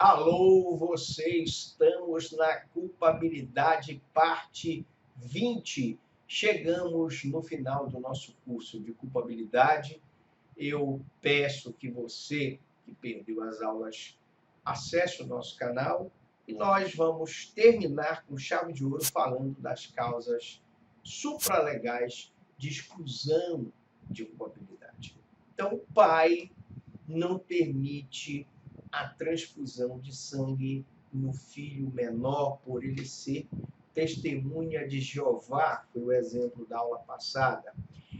Alô, você, estamos na culpabilidade parte 20. Chegamos no final do nosso curso de culpabilidade. Eu peço que você, que perdeu as aulas, acesse o nosso canal e nós vamos terminar com chave de ouro falando das causas supralegais de exclusão de culpabilidade. Então, o pai não permite a transfusão de sangue no filho menor por ele ser testemunha de Jeová, foi o exemplo da aula passada,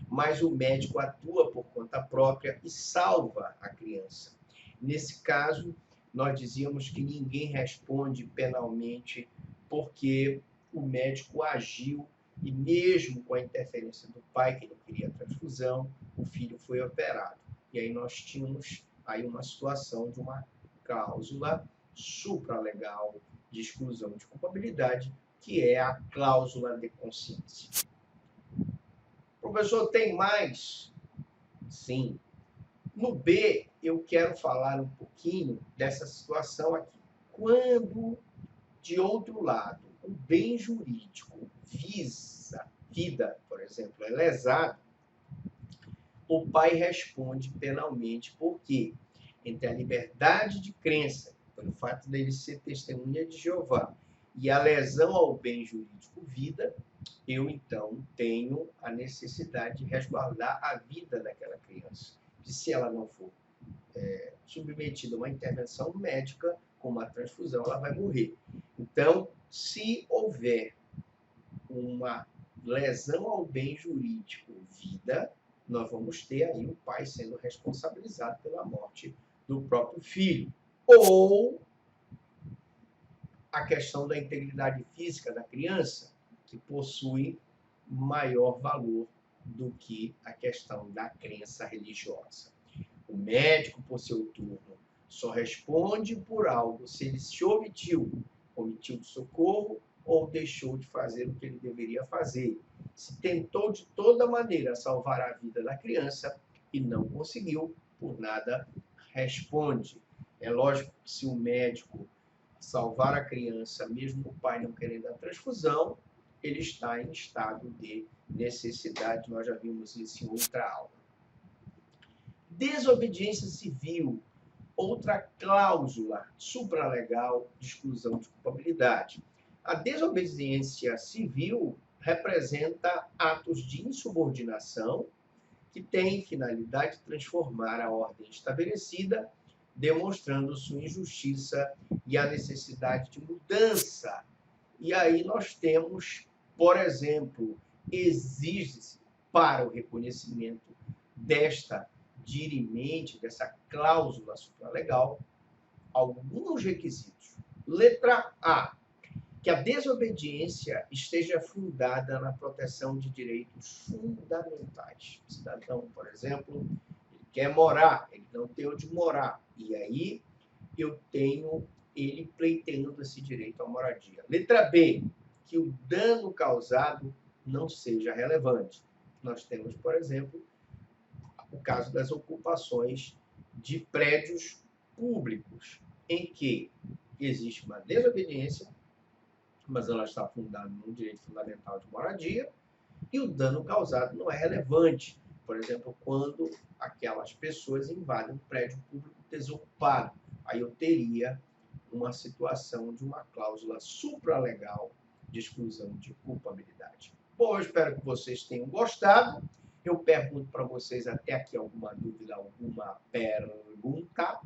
mas o médico atua por conta própria e salva a criança. Nesse caso, nós dizíamos que ninguém responde penalmente porque o médico agiu e mesmo com a interferência do pai, que não queria transfusão, o filho foi operado. E aí nós tínhamos aí uma situação de uma cláusula supralegal de exclusão de culpabilidade, que é a cláusula de consciência. Professor, tem mais? Sim. No B, eu quero falar um pouquinho dessa situação aqui. Quando, de outro lado, o bem jurídico visa vida, por exemplo, é lesado, o pai responde penalmente, porque entre a liberdade de crença, pelo fato dele ser testemunha de Jeová, e a lesão ao bem jurídico vida, eu então tenho a necessidade de resguardar a vida daquela criança. E se ela não for submetida a uma intervenção médica, com uma transfusão, ela vai morrer. Então, se houver uma lesão ao bem jurídico vida, nós vamos ter aí o pai sendo responsabilizado pela morte do próprio filho. Ou a questão da integridade física da criança, que possui maior valor do que a questão da crença religiosa. O médico, por seu turno, só responde por algo se ele se omitiu de socorro ou deixou de fazer o que ele deveria fazer. Se tentou de toda maneira salvar a vida da criança e não conseguiu, por nada responde. É lógico que se o médico salvar a criança, mesmo o pai não querendo a transfusão, ele está em estado de necessidade. Nós já vimos isso em outra aula. Desobediência civil, outra cláusula supralegal de exclusão de culpabilidade. A desobediência civil representa atos de insubordinação que têm finalidade de transformar a ordem estabelecida, demonstrando sua injustiça e a necessidade de mudança. E aí nós temos, por exemplo, exige-se para o reconhecimento desta dirimente, dessa cláusula supralegal, alguns requisitos. Letra A, que a desobediência esteja fundada na proteção de direitos fundamentais. O cidadão, por exemplo, ele quer morar, ele não tem onde morar, e aí eu tenho ele pleiteando esse direito à moradia. Letra B, que o dano causado não seja relevante. Nós temos, por exemplo, o caso das ocupações de prédios públicos, em que existe uma desobediência, mas ela está fundada no direito fundamental de moradia, e o dano causado não é relevante. Por exemplo, quando aquelas pessoas invadem um prédio público desocupado, aí eu teria uma situação de uma cláusula supralegal de exclusão de culpabilidade. Bom, eu espero que vocês tenham gostado. Eu pergunto para vocês até aqui alguma dúvida, alguma pergunta?